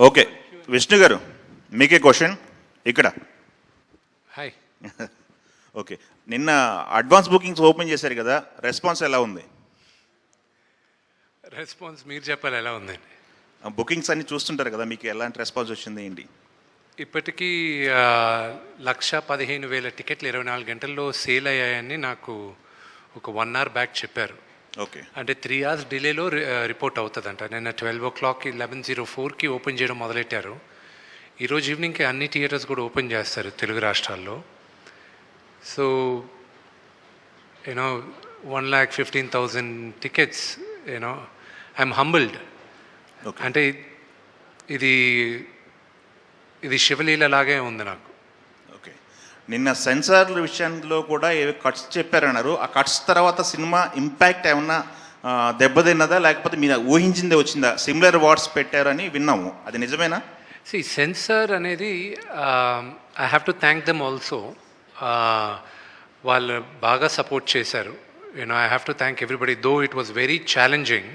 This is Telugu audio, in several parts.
ఓకే విష్ణు గారు, మీకే క్వశ్చన్ ఇక్కడ. హాయ్. ఓకే, నిన్న అడ్వాన్స్ బుకింగ్స్ ఓపెన్ చేశారు కదా, రెస్పాన్స్ ఎలా ఉంది? రెస్పాన్స్ మీరు చెప్పాలి ఎలా ఉందండి. బుకింగ్స్ అన్ని చూస్తుంటారు కదా, మీకు ఎలాంటి రెస్పాన్స్ వచ్చింది ఏంటి? ఇప్పటికీ 1,15,000 టికెట్లు 24 గంటల్లో సేల్ అయ్యాయని నాకు ఒక 1 hour బ్యాక్ చెప్పారు. ఓకే, అంటే 3 hours డిలేలో రిపోర్ట్ అవుతుందంట. నిన్న 12 o'clock 11:04 ఓపెన్ చేయడం మొదలెట్టారు. ఈరోజు ఈవినింగ్కి అన్ని థియేటర్స్ కూడా ఓపెన్ చేస్తారు తెలుగు రాష్ట్రాల్లో. So you know 1,15,000 tickets, you know I'm humbled. అంటే ఇది శివలీల లాగే ఉంది నాకు. ఓకే, నిన్న సెన్సార్ల విషయంలో కూడా ఏవో కట్స్ చెప్పారన్నారు. ఆ కట్స్ తర్వాత సినిమా ఇంపాక్ట్ ఏమన్నా దెబ్బతిన్నదా, లేకపోతే మీరు ఊహించిందే వచ్చిందా? సిమిలర్ వర్డ్స్ పెట్టారని విన్నాము, అది నిజమేనా? సెన్సార్ అనేది I have to thank them also. వాళ్ళు బాగా సపోర్ట్ చేశారు. You know I have to thank everybody, though it was very challenging.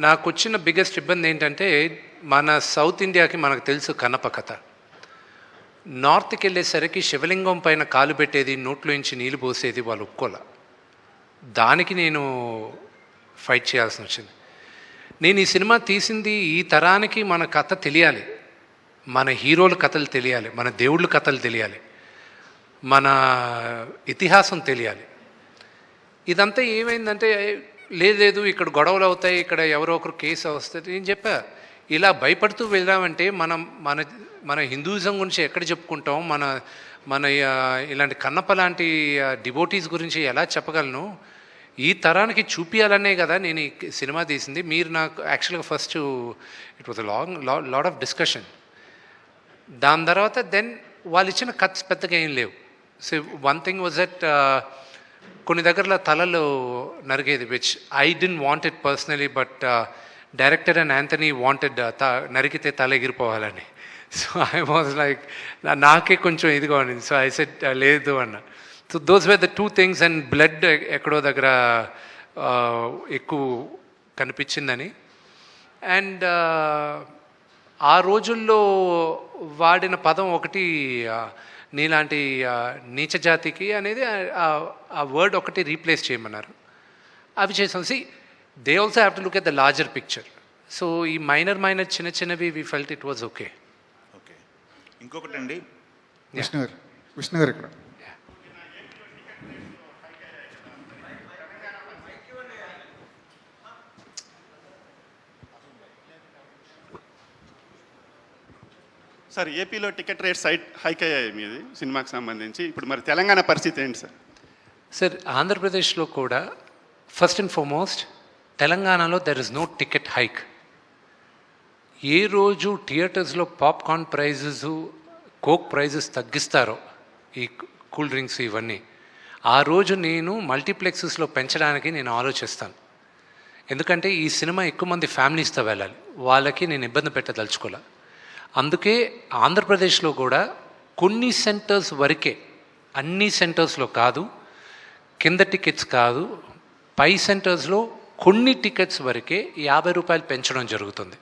నాకు వచ్చిన బిగ్గెస్ట్ ఇబ్బంది ఏంటంటే, మన సౌత్ ఇండియాకి మనకు తెలుసు కన్నప్ప కథ. నార్త్కి వెళ్ళేసరికి శివలింగం పైన కాలు పెట్టేది, నోట్లోంచి నీళ్ళు పోసేది వాళ్ళు ఒప్పుకోలే. దానికి నేను ఫైట్ చేయాల్సి వచ్చింది. నేను ఈ సినిమా తీసింది ఈ తరానికి మన కథ తెలియాలి, మన హీరోల కథలు తెలియాలి, మన దేవుళ్ళ కథలు తెలియాలి, మన ఇతిహాసం తెలియాలి. ఇదంతా ఏమైందంటే, లేదు ఇక్కడ గొడవలు అవుతాయి, ఇక్కడ ఎవరో ఒకరు కేసు వస్తుంది. నేను చెప్పా, ఇలా భయపడుతూ వెళ్ళామంటే మన హిందూయిజం గురించి ఎక్కడ చెప్పుకుంటాం, మన ఇలాంటి కన్నప్ప లాంటి డివోటీస్ గురించి ఎలా చెప్పగలను? ఈ తరానికి చూపించాలనే కదా నేను ఈ సినిమా తీసింది. మీరు నాకు యాక్చువల్గా first it was lot of discussion. దాని తర్వాత దెన్ వాళ్ళు ఇచ్చిన కట్స్ పెద్దగా ఏం లేవు. So one thing was that కొన్ని దగ్గరలో తలలు నరిగేది, which I don't want it personally, but director and Anthony wanted నరికితే తల ఎగిరిపోవాలని. సో ఐ వాజ్ లైక్, నాకే కొంచెం ఇదిగా ఉంది. సో ఐ సెడ్ లేదు అన్న. So those were the 2 things. And blood ఎక్కడో దగ్గర ఎక్కువ కనిపించిందని. అండ్ ఆ రోజుల్లో వాడిన పదం ఒకటి, నీలాంటి నీచ జాతికి అనేది ఆ వర్డ్ ఒకటి రీప్లేస్ చేయమన్నారు. అవి చేసాం. They also have to look at the larger picture. So ఈ మైనర్ చిన్నవి we felt it was okay. Okay, ఇంకొకటి అండి విష్ణు గారు ఇక్కడ. సార్, ఏపీలో టికెట్ రేట్స్ హైక్ అయ్యాయి మీది సినిమాకి సంబంధించి. ఇప్పుడు మరి తెలంగాణ పరిస్థితి ఏంటి సార్? సార్, ఆంధ్రప్రదేశ్లో కూడా ఫస్ట్ అండ్ ఫార్మోస్ట్, తెలంగాణలో there is no ticket hike. ఏ రోజు థియేటర్స్లో పాప్కార్న్ ప్రైజెస్, కోక్ ప్రైజెస్ తగ్గిస్తారో, ఈ కూల్ డ్రింక్స్ ఇవన్నీ, ఆ రోజు నేను మల్టీప్లెక్సెస్లో పెంచడానికి నేను ఆలోచిస్తాను. ఎందుకంటే ఈ సినిమా ఎక్కువ మంది ఫ్యామిలీస్తో వెళ్ళాలి, వాళ్ళకి నేను ఇబ్బంది పెట్టదలుచుకోలే. అందుకే ఆంధ్రప్రదేశ్లో కూడా కొన్ని సెంటర్స్ వరకే, అన్ని సెంటర్స్లో కాదు, కింద టికెట్స్ కాదు, పై సెంటర్స్లో కొన్ని టికెట్స్ వరకే 50 రూపాయలు పెంచడం జరుగుతుంది.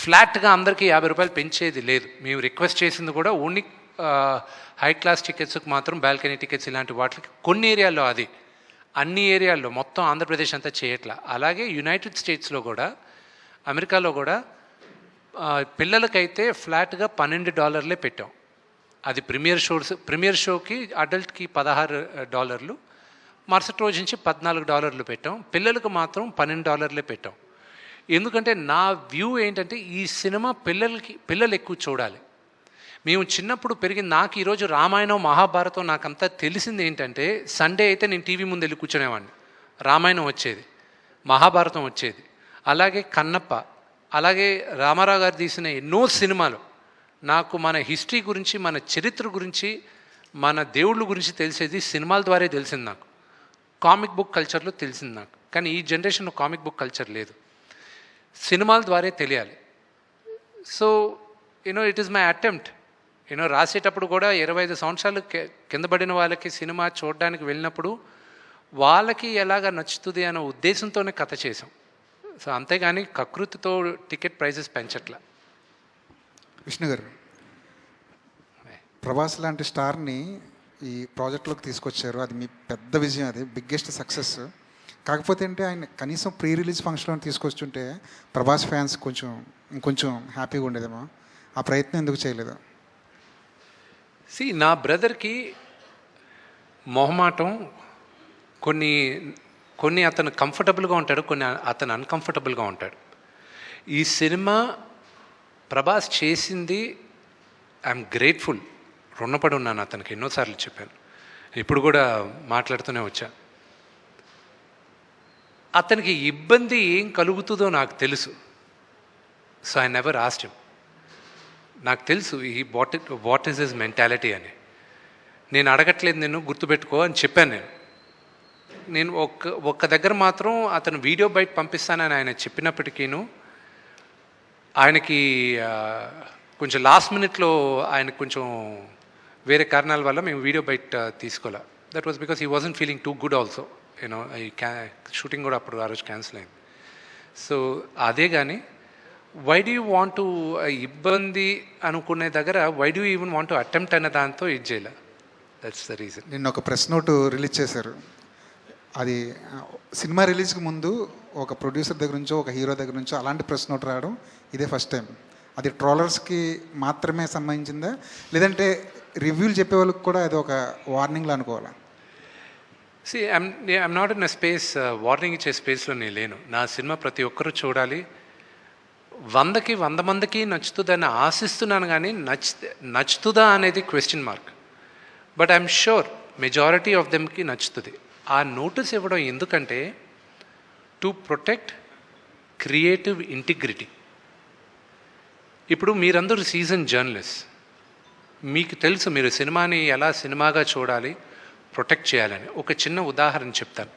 ఫ్లాట్గా అందరికీ 50 రూపాయలు పెంచేది లేదు. మేము రిక్వెస్ట్ చేసింది కూడా ఓన్లీ హై క్లాస్ టికెట్స్కి మాత్రం, బాల్కనీ టికెట్స్ ఇలాంటి వాటికి కొన్ని ఏరియాల్లో, అది అన్ని ఏరియాల్లో, మొత్తం ఆంధ్రప్రదేశ్ అంతా చేయట్లా. అలాగే యునైటెడ్ స్టేట్స్లో కూడా, అమెరికాలో కూడా పిల్లలకైతే ఫ్లాట్గా $12 పెట్టాం. అది ప్రీమియర్ షోకి అడల్ట్కి $16, మరుసటి రోజు నుంచి $14 పెట్టాం. పిల్లలకు మాత్రం $12 పెట్టాం. ఎందుకంటే నా వ్యూ ఏంటంటే, ఈ సినిమా పిల్లలు ఎక్కువ చూడాలి. మేము చిన్నప్పుడు పెరిగింది, నాకు ఈరోజు రామాయణం మహాభారతం నాకంతా తెలిసింది ఏంటంటే, సండే అయితే నేను టీవీ ముందు వెళ్ళి కూర్చునేవాడిని, రామాయణం వచ్చేది, మహాభారతం వచ్చేది, అలాగే కన్నప్ప, అలాగే రామారావు గారు తీసిన ఎన్నో సినిమాలు. నాకు మన హిస్టరీ గురించి, మన చరిత్ర గురించి, మన దేవుళ్ళ గురించి తెలిసేది సినిమాల ద్వారా తెలిసింది. నాకు కామిక్ బుక్ కల్చర్లో తెలిసింది నాకు. కానీ ఈ జనరేషన్లో కామిక్ బుక్ కల్చర్ లేదు, సినిమాల ద్వారా తెలియాలి. So you know it is my attempt you know రాసేటప్పుడు కూడా 25 సంవత్సరాలు కింద పడిన వాళ్ళకి సినిమా చూడడానికి వెళ్ళినప్పుడు వాళ్ళకి ఎలాగ నచ్చుతుంది అనే ఉద్దేశంతోనే కథ చేసాం. సో అంతేగాని కకృతితో టికెట్ ప్రైజెస్ పెంచట్లా. విష్ణు గారు, ప్రభాస్ లాంటి స్టార్ని ఈ ప్రాజెక్ట్లోకి తీసుకొచ్చారు. అది మీ పెద్ద విజయం, అది బిగ్గెస్ట్ సక్సెస్. కాకపోతే అంటే ఆయన కనీసం ప్రీ రిలీజ్ ఫంక్షన్లో తీసుకొచ్చుంటే ప్రభాస్ ఫ్యాన్స్ ఇంకొంచెం హ్యాపీగా ఉండేదేమో. ఆ ప్రయత్నం ఎందుకు చేయలేదు? నా బ్రదర్కి మొహమాటం, కొన్ని అతను కంఫర్టబుల్గా ఉంటాడు, కొన్ని అతను అన్కంఫర్టబుల్గా ఉంటాడు. ఈ సినిమా ప్రభాస్ చేసింది ఐఎమ్ గ్రేట్ఫుల్, రుణపడి ఉన్నాను అతనికి. ఎన్నోసార్లు చెప్పాను, ఇప్పుడు కూడా మాట్లాడుతూనే వచ్చా. అతనికి ఇబ్బంది ఏం కలుగుతుందో నాకు తెలుసు. So I never asked him. నాకు తెలుసు వాట్ ఈస్ హిస్ మెంటాలిటీ అని. నేను అడగట్లేదు, నేను గుర్తుపెట్టుకో అని చెప్పాను. నేను ఒక్క దగ్గర మాత్రం అతను వీడియో బయట పంపిస్తానని ఆయన చెప్పినప్పటికీను ఆయనకి కొంచెం లాస్ట్ మినిట్లో ఆయనకు కొంచెం వేరే కారణాల వల్ల మేము వీడియో బయట తీసుకోలే. That was because he wasn't feeling too good also. You know ఈ షూటింగ్ కూడా అప్పుడు ఆ రోజు క్యాన్సిల్ అయింది. సో అదే కానీ why do you want to ఇబ్బంది అనుకునే దగ్గర why do even want to attempt అనే దాంతో ఇది చేయలే. That's the reason. నిన్న ఒక ప్రెస్ నోట్ రిలీజ్ చేశారు. అది సినిమా రిలీజ్కి ముందు ఒక ప్రొడ్యూసర్ దగ్గర నుంచో ఒక హీరో దగ్గర నుంచో అలాంటి ప్రెస్ నోట్ రావడం ఇదే ఫస్ట్ టైం. అది ట్రోలర్స్కి మాత్రమే సంబంధించిందా, లేదంటే రివ్యూలు చెప్పే వాళ్ళకి కూడా అది ఒక వార్నింగ్లో అనుకోవాలా? I'm not in a space, warning ఇచ్చే స్పేస్లో నేను లేను. నా సినిమా ప్రతి ఒక్కరూ చూడాలి, 100కి 100 మందికి నచ్చుతుందని ఆశిస్తున్నాను. కానీ నచ్చుతుందా అనేది question mark. But I'm sure majority of దెమ్కి నచ్చుతుంది. ఆ నోటీస్ ఇవ్వడం ఎందుకంటే టు ప్రొటెక్ట్ క్రియేటివ్ ఇంటిగ్రిటీ. ఇప్పుడు మీరందరూ సీజన్ జర్నలిస్ట్, మీకు తెలుసు మీరు సినిమాని ఎలా సినిమాగా చూడాలి, ప్రొటెక్ట్ చేయాలని. ఒక చిన్న ఉదాహరణ చెప్తాను.